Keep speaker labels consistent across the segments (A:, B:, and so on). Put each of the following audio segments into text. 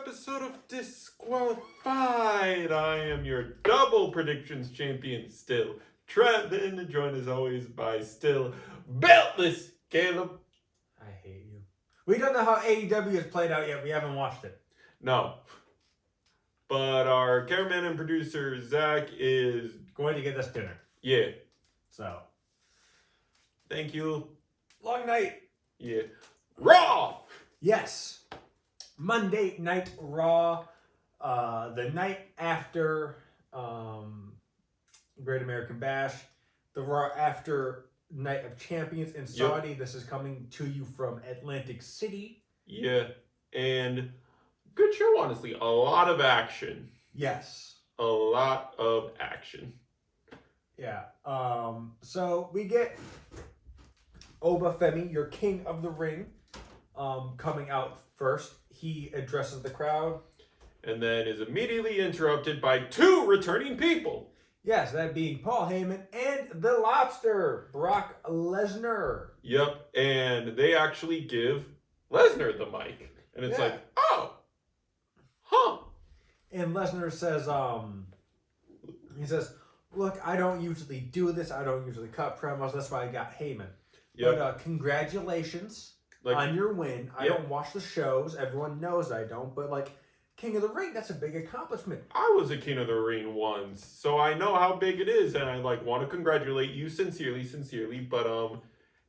A: episode of Disqualified. I am your double predictions champion still, Trevin, joined as always by still beltless Caleb.
B: I hate you. We don't know how AEW has played out yet. We haven't watched it.
A: No. But our cameraman and producer, Zach, is
B: going to get us dinner.
A: Yeah.
B: So.
A: Thank you.
B: Long night.
A: Yeah. Raw!
B: Yes. Monday Night Raw. The night after Great American Bash. The Raw after Night of Champions in Saudi. Yep. This is coming to you from Atlantic City.
A: Yeah. And good show, honestly. A lot of action.
B: Yes.
A: A lot of action.
B: Yeah. So we get Oba Femi, your king of the ring, coming out first. He addresses the crowd.
A: And then is immediately interrupted by two returning people.
B: Yes, that being Paul Heyman and the Lobster, Brock Lesnar.
A: Yep, and they actually give Lesnar the mic. And it's like, oh, huh.
B: And Lesnar says, he says, look, I don't usually do this. I don't usually cut promos. That's why I got Heyman. Yep. But congratulations on your win. I don't watch the shows. Everyone knows I don't. But, King of the Ring, that's a big accomplishment.
A: I was a King of the Ring once, so I know how big it is. And I, want to congratulate you sincerely. But,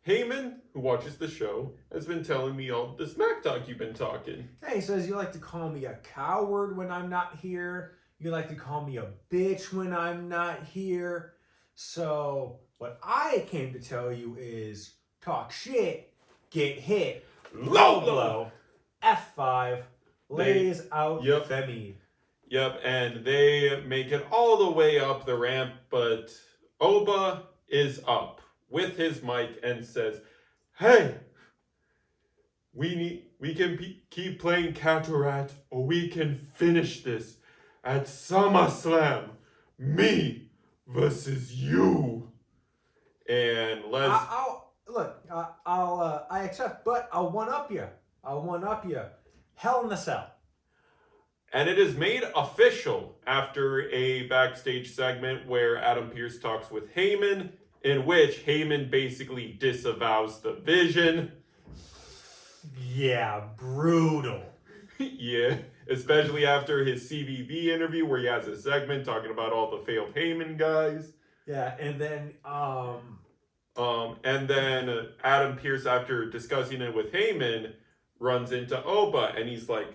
A: Heyman, who watches the show, has been telling me all the smack talk you've been talking.
B: Hey, he says you like to call me a coward when I'm not here. You like to call me a bitch when I'm not here. So, what I came to tell you is talk shit, get hit, low blow, F5, lays out Femi.
A: Yep, and they make it all the way up the ramp, but Oba is up with his mic and says, hey, we can keep playing Cataract, or we can finish this at SummerSlam. Me versus you. And
B: I accept, but I'll one-up you. Hell in the Cell.
A: And it is made official after a backstage segment where Adam Pearce talks with Heyman, in which Heyman basically disavows the vision.
B: Yeah, brutal.
A: Yeah, especially after his CVV interview where he has a segment talking about all the failed Heyman guys.
B: Yeah, and then
A: Adam Pearce, after discussing it with Heyman, runs into Oba and he's like,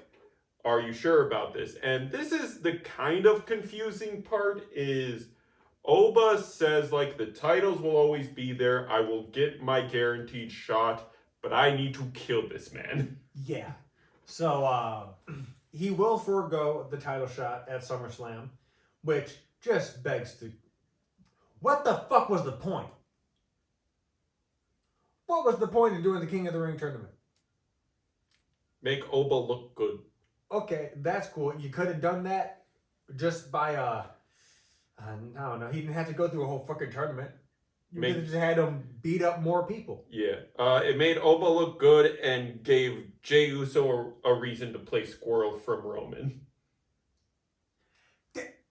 A: are you sure about this? And this is the kind of confusing part is Oba says the titles will always be there. I will get my guaranteed shot, but I need to kill this man.
B: Yeah. So he will forego the title shot at SummerSlam, which just begs to... What the fuck was the point? What was the point of doing the King of the Ring tournament?
A: Make Oba look good.
B: Okay, that's cool. You could have done that just by, I don't know. He didn't have to go through a whole fucking tournament. You could have just had him beat up more people.
A: Yeah. It made Oba look good and gave Jey Uso a reason to play Squirrel from Roman.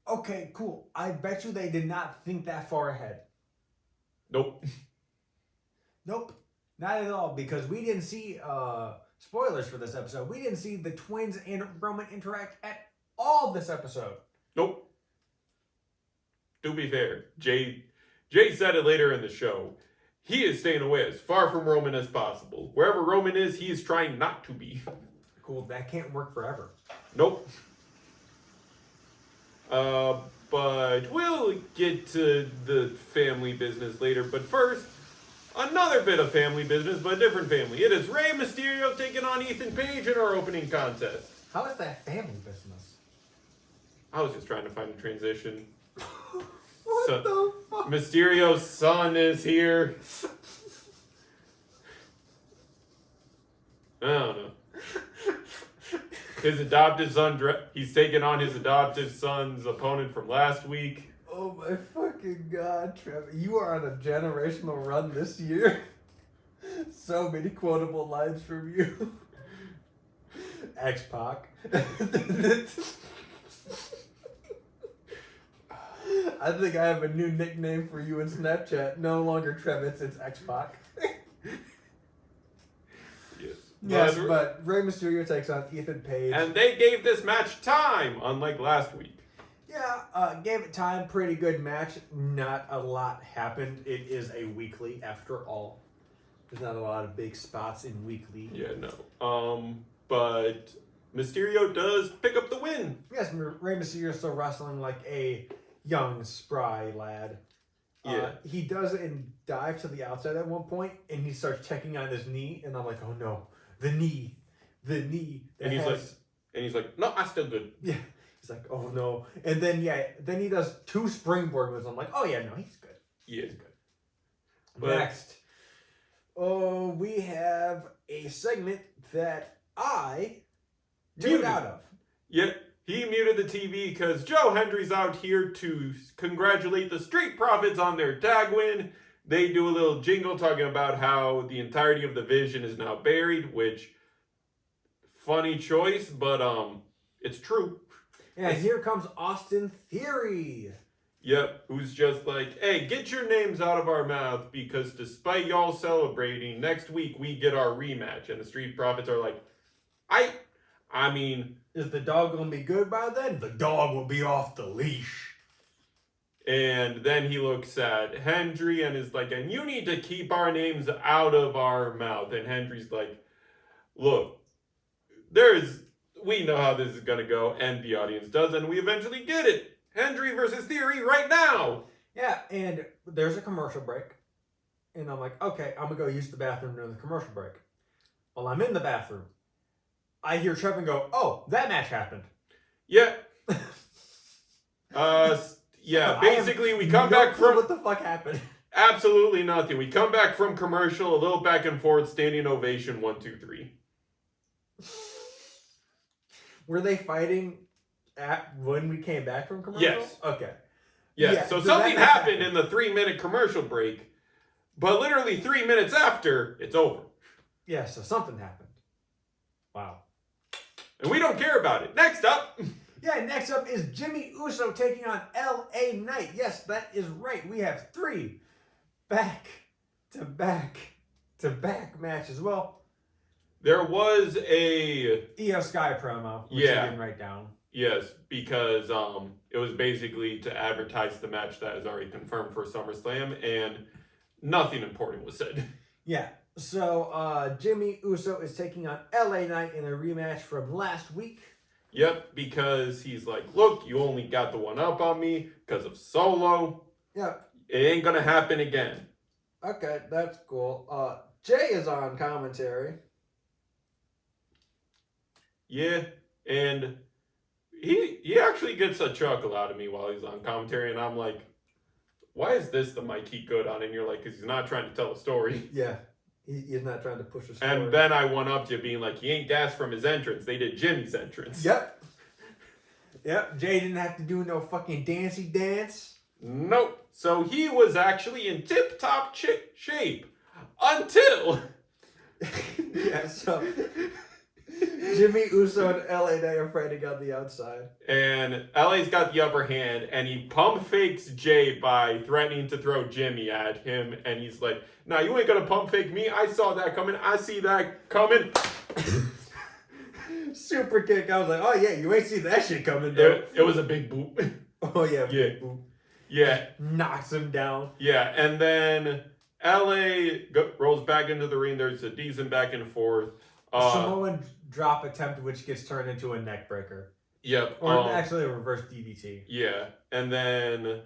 B: Okay, cool. I bet you they did not think that far ahead.
A: Nope.
B: Nope. Not at all, because we didn't see, spoilers for this episode, we didn't see the twins and Roman interact at all this episode.
A: Nope. To be fair, Jay said it later in the show. He is staying away as far from Roman as possible. Wherever Roman is, he is trying not to be.
B: Cool, that can't work forever.
A: Nope. But we'll get to the family business later. But first, another bit of family business, but a different family. It is Rey Mysterio taking on Ethan Page in our opening contest.
B: How is that family business?
A: I was just trying to find a transition.
B: What the fuck?
A: Mysterio's son is here. I don't know. His adopted son, he's taking on his adoptive son's opponent from last week.
B: Oh my fucking god, Trevor. You are on a generational run this year. So many quotable lines from you. X-Pac. I think I have a new nickname for you in Snapchat. No longer Trevitz, it's X-Pac.
A: Yes.
B: Yes, but Rey Mysterio takes on Ethan Page.
A: And they gave this match time, unlike last week.
B: Yeah, gave it time. Pretty good match. Not a lot happened. It is a weekly, after all. There's not a lot of big spots in weekly.
A: Yeah, no. But Mysterio does pick up the win.
B: Yes, Rey Mysterio is still wrestling like a young, spry lad.
A: Yeah.
B: He does it and dive to the outside at one point, and he starts checking on his knee, and I'm like, oh no, the knee.
A: And he's like, no, I'm still good.
B: Yeah. He's like, oh no. And then, then he does 2 springboard moves. I'm like, oh yeah, no, he's good.
A: Yeah.
B: He's good.
A: But
B: Next. Oh, we have a segment that I tuned out of.
A: Yeah, he muted the TV because Joe Hendry's out here to congratulate the Street Profits on their tag win. They do a little jingle talking about how the entirety of the vision is now buried, which, funny choice, but it's true.
B: And here comes Austin Theory.
A: Yep, who's just like, hey, get your names out of our mouth because despite y'all celebrating, next week we get our rematch. And the Street Profits are like, I mean...
B: Is the dog going to be good by then? The dog will be off the leash.
A: And then he looks at Hendry and is like, and you need to keep our names out of our mouth. And Hendry's like, look, we know how this is going to go, and the audience does, and we eventually get it. Hendry versus Theory right now.
B: Yeah, and there's a commercial break. And I'm like, okay, I'm going to go use the bathroom during the commercial break. While I'm in the bathroom, I hear Trevin go, oh, that match happened.
A: Yeah. Yeah, basically we come back from...
B: What the fuck happened?
A: Absolutely nothing. We come back from commercial, a little back and forth, standing ovation, 1, 2, 3.
B: Were they fighting when we came back from commercial?
A: Yes.
B: Okay.
A: Yeah, so something happened in the 3-minute commercial break, but literally 3 minutes after, it's over.
B: Yeah, so something happened. Wow.
A: And we don't care about it. Next up.
B: Yeah, next up is Jimmy Uso taking on LA Knight. Yes, that is right. We have 3 back-to-back matches. Well,
A: there was a
B: Io Sky promo, which I didn't write down.
A: Yes, because it was basically to advertise the match that is already confirmed for SummerSlam, and nothing important was said.
B: Yeah, so Jimmy Uso is taking on LA Knight in a rematch from last week.
A: Yep, because he's like, look, you only got the one up on me because of Solo.
B: Yeah.
A: It ain't gonna happen again.
B: Okay, that's cool. Jay is on commentary.
A: Yeah, and he actually gets a chuckle out of me while he's on commentary, and I'm like, why is this the mic he good on? And you're like, because he's not trying to tell a story.
B: Yeah, he's not trying to push a story.
A: And then I went up to being like, he ain't gassed from his entrance. They did Jimmy's entrance.
B: Yep. Jay didn't have to do no fucking dancey dance.
A: Nope. So he was actually in tip-top shape until...
B: Yeah, so... Jimmy Uso and LA Knight are fighting on the outside.
A: And LA's got the upper hand, and he pump fakes Jay by threatening to throw Jimmy at him. And he's like, nah, you ain't gonna pump fake me. I saw that coming. I see that coming.
B: Super kick. I was like, oh yeah, you ain't see that shit coming, though.
A: It was a big boop.
B: Oh yeah,
A: yeah.
B: Big boop.
A: Yeah.
B: Knocks him down.
A: Yeah, and then LA rolls back into the ring. There's a decent back and forth.
B: Samoan drop attempt, which gets turned into a neck breaker.
A: Yep.
B: Or actually a reverse DDT.
A: Yeah. And then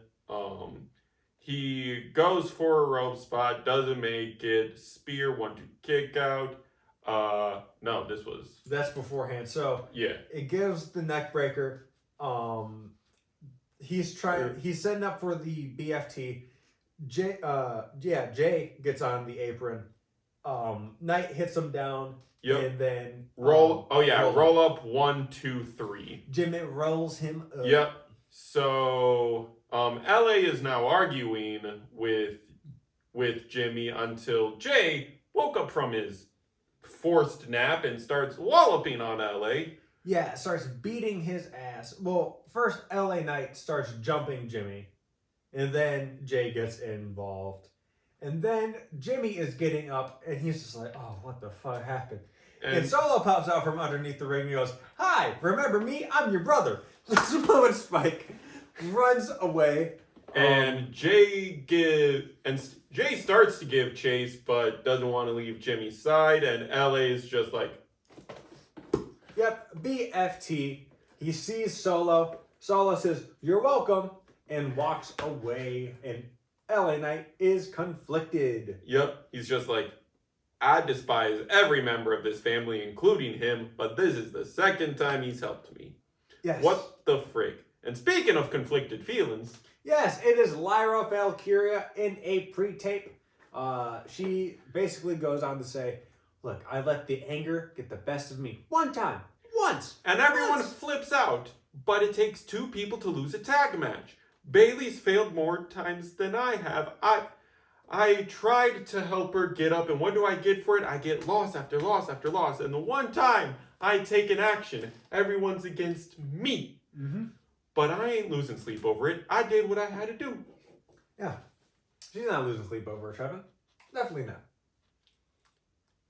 A: he goes for a rope spot, doesn't make it. Spear, 1-2 kick out. No,
B: that's beforehand. So
A: yeah,
B: it gives the neck breaker. He's setting up for the BFT. Jay gets on the apron. Knight hits him down.
A: Yep.
B: And then
A: roll up 1, 2, 3.
B: Jimmy rolls him up.
A: Yep. So LA is now arguing with Jimmy until Jay woke up from his forced nap and starts walloping on LA.
B: Yeah, starts beating his ass. Well, first LA Knight starts jumping Jimmy, and then Jay gets involved. And then Jimmy is getting up, and he's just like, oh, what the fuck happened? And Solo pops out from underneath the ring and goes, hi, remember me? I'm your brother. This moment Spike runs away.
A: And Jay starts to give chase, but doesn't want to leave Jimmy's side, and LA is just like,
B: yep, BFT. He sees Solo. Solo says, you're welcome, and walks away, and LA Knight is conflicted.
A: yep, he's just like, I despise every member of this family, including him, but this is the second time he's helped me.
B: Yes.
A: What the frick? And speaking of conflicted feelings,
B: Yes, it is Lyra Valkyria in a pre-tape. She basically goes on to say, look, I let the anger get the best of me. One time. Once.
A: and everyone flips out, but it takes two people to lose a tag match. Bailey's failed more times than I have. I tried to help her get up, and what do I get for it? I get loss after loss after loss. And the one time I take an action, everyone's against me.
B: Mm-hmm.
A: But I ain't losing sleep over it. I did what I had to do.
B: Yeah. She's not losing sleep over it, Trevin. Definitely not.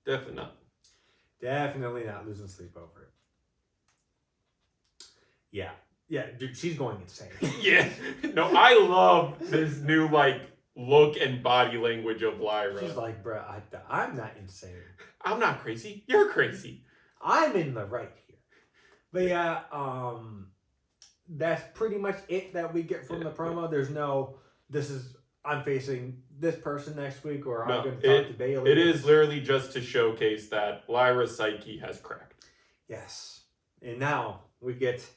A: Definitely not.
B: Definitely not losing sleep over it. Yeah. Yeah, dude, she's going insane.
A: Yeah. No, I love this new, look and body language of Lyra.
B: She's like, bruh, I'm not insane.
A: I'm not crazy. You're crazy.
B: I'm in the right here. But yeah, that's pretty much it that we get from the promo. There's no, I'm facing this person next week, or I'm going to talk to Bailey.
A: It is literally just to showcase that Lyra's psyche has cracked.
B: Yes. And now we get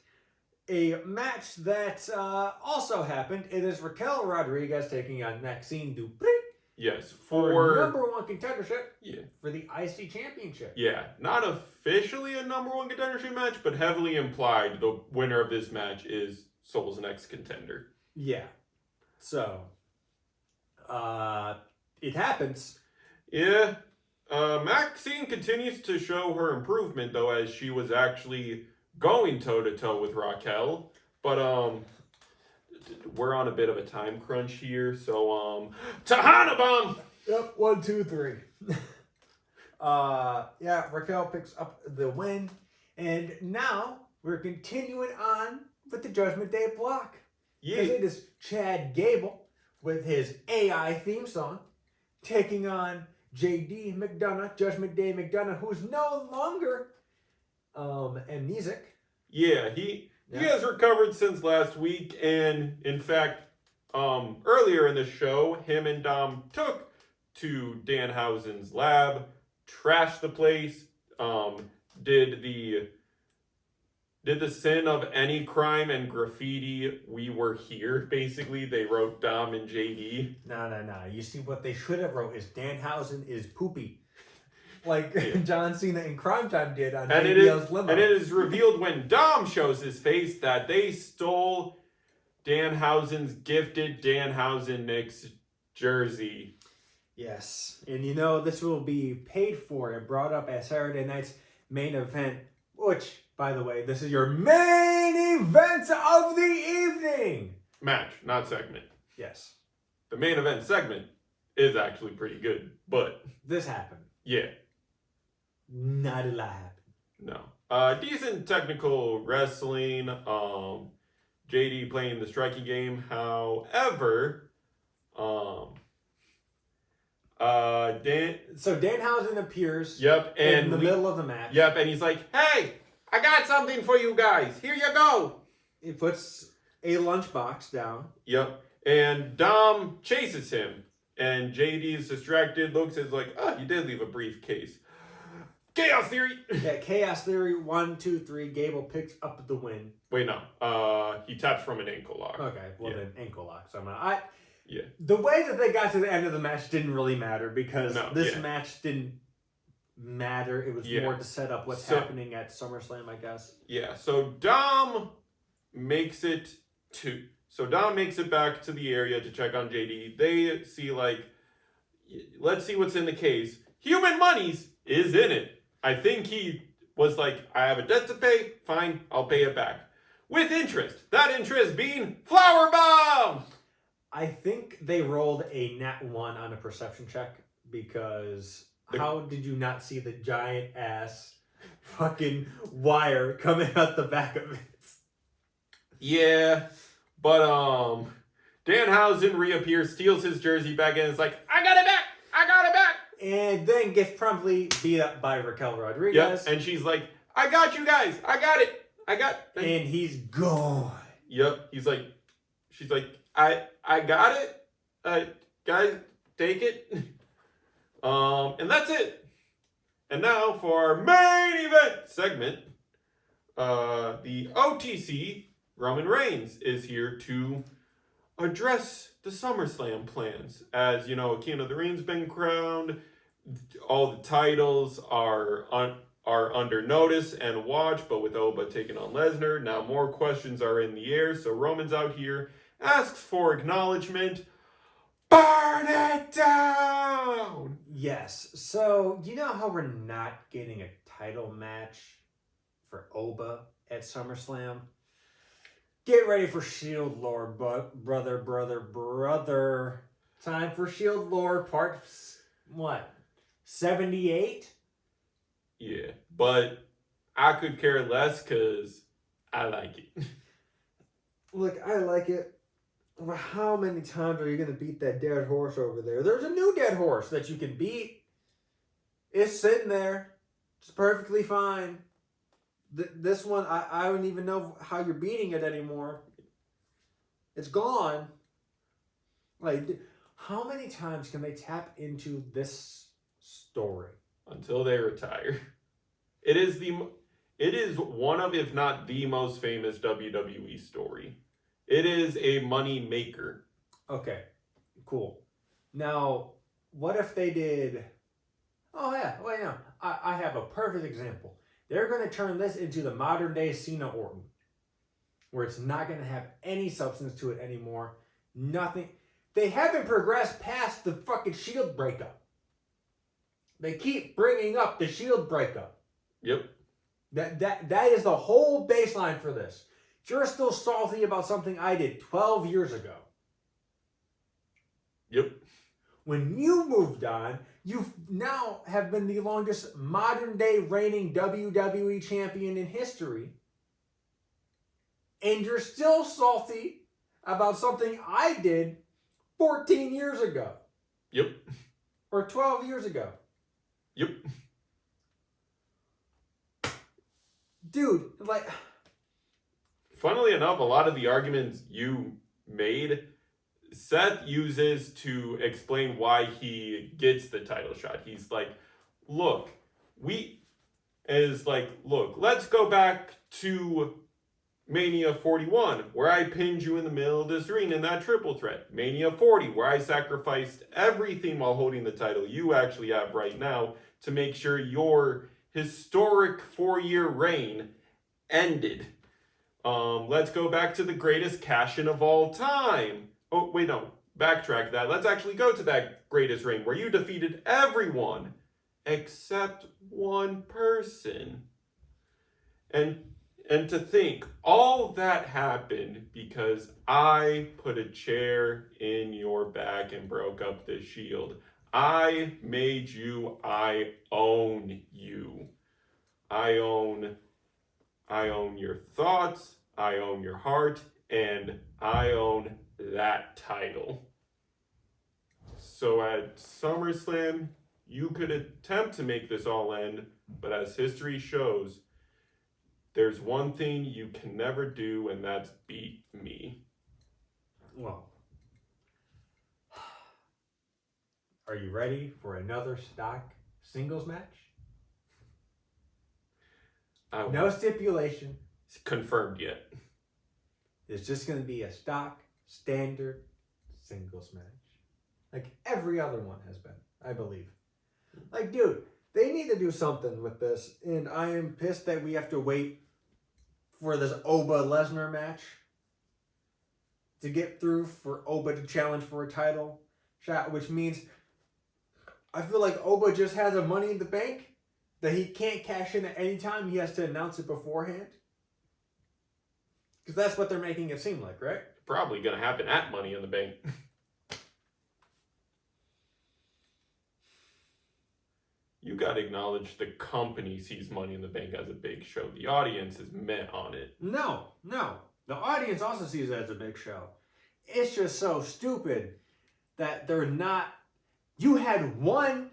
B: a match that also happened. It is Raquel Rodriguez taking on Maxine Dupri.
A: Yes,
B: for number one contendership.
A: Yeah.
B: For the IC Championship.
A: Yeah, not officially a number one contendership match, but heavily implied the winner of this match is Soul's next contender.
B: Yeah. So, it happens.
A: Yeah. Maxine continues to show her improvement, though, as she was actually going toe-to-toe with Raquel. But, we're on a bit of a time crunch here, so, Tahana Bomb!
B: Yep, 1, 2, 3. Yeah, Raquel picks up the win. And now we're continuing on with the Judgment Day block.
A: Yeah.
B: Because it is Chad Gable with his AI theme song taking on JD McDonough, Judgment Day McDonough, who's no longer amnesic.
A: Yeah, he has recovered since last week, and in fact, earlier in the show, him and Dom took to Danhausen's lab, trashed the place, did the sin of any crime and graffiti. We were here, basically. They wrote Dom and JD.
B: No. You see, what they should have wrote is Danhausen is poopy. Like John Cena in Crime Time did on JBL's limo.
A: And it is revealed when Dom shows his face that they stole Danhausen's gifted Danhausen Knicks jersey.
B: Yes. And you know, this will be paid for and brought up at Saturday night's main event, which, by the way, this is your main event of the evening.
A: Match, not segment.
B: Yes.
A: The main event segment is actually pretty good, but
B: this happened.
A: Yeah.
B: Not a lot happened.
A: No. Decent technical wrestling. JD playing the striking game. However,
B: so Danhausen appears.
A: Yep, and
B: in the middle of the match.
A: Yep, and he's like, "Hey, I got something for you guys. Here you go."
B: He puts a lunchbox down.
A: Yep, and Dom chases him, and JD is distracted. Looks is like, "Oh, you did leave a briefcase." Chaos Theory.
B: Yeah, Chaos Theory 1, 2, 3. Gable picks up the win.
A: Wait, no. He taps from an ankle lock.
B: Okay, well then ankle lock. So
A: Yeah.
B: The way that they got to the end of the match didn't really matter because this match didn't matter. It was more to set up what's happening at SummerSlam, I guess.
A: Yeah. So Dom makes it back to the area to check on JD. They see let's see what's in the case. Human Monies is in it. I think he was like, I have a debt to pay. Fine, I'll pay it back with interest. That interest being Flower Bomb.
B: I think they rolled a nat 1 on a perception check because how did you not see the giant ass fucking wire coming out the back of it?
A: Yeah, but Danhausen reappears, steals his jersey back, and is like, I got it back! I got it back!
B: And then gets promptly beat up by Raquel Rodriguez.
A: Yep, and she's like, I got you guys! I got it!
B: And he's gone.
A: Yep, she's like, I got it. Guys, take it. And that's it. And now for our main event segment, the OTC Roman Reigns is here to address the SummerSlam plans. As you know, King of the Ring's been crowned. All the titles are under notice and watch, but with Oba taking on Lesnar, now more questions are in the air. So Roman's out here, asks for acknowledgement. Burn it down!
B: Yes. So, you know how we're not getting a title match for Oba at SummerSlam? Get ready for Shield Lord, brother. Time for Shield Lord part, what, 78?
A: Yeah, but I could care less because I like it.
B: Look, I like it. Well, how many times are you going to beat that dead horse over there? There's a new dead horse that you can beat. It's sitting there. It's perfectly fine. This one, I don't even know how you're beating it anymore. It's gone. Like, how many times can they tap into this story?
A: Until they retire. It is one of, if not the most famous WWE story. It is a money maker.
B: Okay, cool. Now, what if they did... Oh, yeah, wait, no. I have a perfect example. They're going to turn this into the modern day Cena Orton, where it's not going to have any substance to it anymore. Nothing. They haven't progressed past the fucking Shield breakup. They keep bringing up the Shield breakup.
A: Yep.
B: That is the whole baseline for this. You're still salty about something I did 12 years ago.
A: Yep.
B: When you moved on, you now have been the longest modern day reigning WWE champion in history. And you're still salty about something I did 14 years ago.
A: Yep.
B: Or 12 years ago.
A: Yep.
B: Dude, like...
A: Funnily enough, a lot of the arguments you made, Seth uses to explain why he gets the title shot. He's like, look, let's go back to Mania 41, where I pinned you in the middle of this ring in that triple threat. Mania 40, where I sacrificed everything while holding the title you actually have right now to make sure your historic 4-year reign ended. Let's go back to the greatest cash-in of all time. Oh, wait, no. Backtrack that. Let's actually go to that greatest reign where you defeated everyone except one person. And to think, all that happened because I put a chair in your back and broke up the Shield. I made you. I own you. I own your thoughts, I own your heart, and I own that title. So at SummerSlam, you could attempt to make this all end, but as history shows, there's one thing you can never do, and that's beat me.
B: Well, are you ready for another stock singles match? No stipulation.
A: It's confirmed yet.
B: It's just going to be a stock, standard singles match. Like every other one has been, I believe. Like, dude, they need to do something with this. And I am pissed that we have to wait for this Oba Lesnar match to get through for Oba to challenge for a title shot, which means I feel like Oba just has a Money in the Bank that he can't cash in at any time. He has to announce it beforehand. Because that's what they're making it seem like, right?
A: Probably going to happen at Money in the Bank. You got to acknowledge the company sees Money in the Bank as a big show. The audience is met on it.
B: No. The audience also sees it as a big show. It's just so stupid that they're not. You had one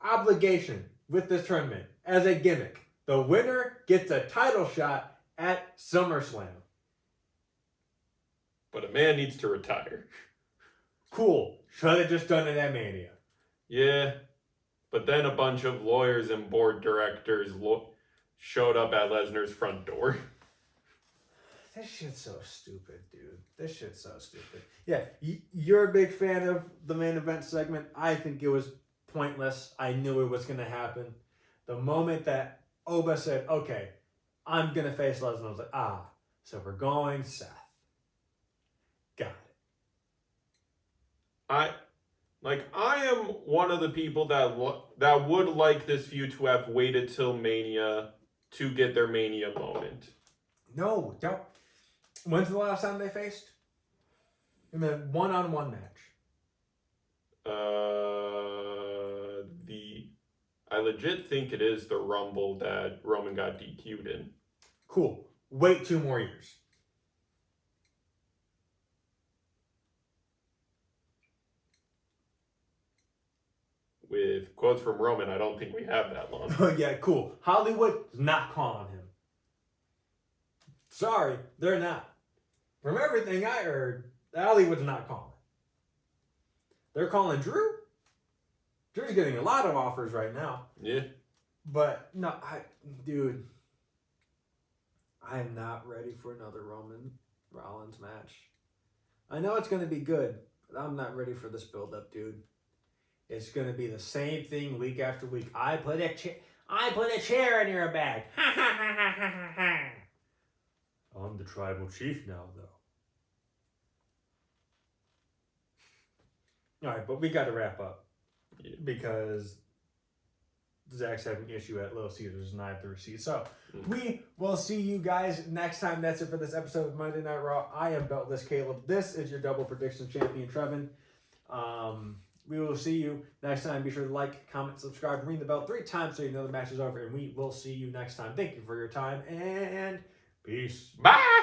B: obligation with this tournament as a gimmick. The winner gets a title shot at SummerSlam.
A: But a man needs to retire.
B: Cool. Should have just done it at Mania.
A: Yeah, but then a bunch of lawyers and board directors showed up at Lesnar's front door.
B: This shit's so stupid, dude. This shit's so stupid. Yeah, you're a big fan of the main event segment. I think it was pointless. I knew it was going to happen. The moment that Oba said, okay, I'm going to face Lesnar, I was like, so we're going Seth. Got it.
A: I am one of the people that would like this feud to have waited till Mania to get their Mania moment.
B: No, don't. When's the last time they faced? In a one-on-one match.
A: I legit think it is the Rumble that Roman got DQ'd in.
B: Cool. Wait 2 more years.
A: With quotes from Roman, I don't think we have that long.
B: Yeah, cool. Hollywood is not calling him. Sorry, they're not. From everything I heard, Hollywood's not calling. They're calling Drew. Drew's getting a lot of offers right now.
A: Yeah.
B: But no, dude, I am not ready for another Roman Rollins match. I know it's going to be good, but I'm not ready for this build-up, dude. It's going to be the same thing week after week. I put a chair in your bag. Ha ha ha ha ha ha. I'm the tribal chief now, though. All right, but we got to wrap up.
A: Yeah.
B: Because Zach's having an issue at Little Caesars and I have the receipt. So we will see you guys next time. That's it for this episode of Monday Night Raw. I am Beltless Caleb. This is your double prediction champion, Trevin. We will see you next time. Be sure to like, comment, subscribe, ring the bell 3 times so you know the match is over. And we will see you next time. Thank you for your time and peace.
A: Bye!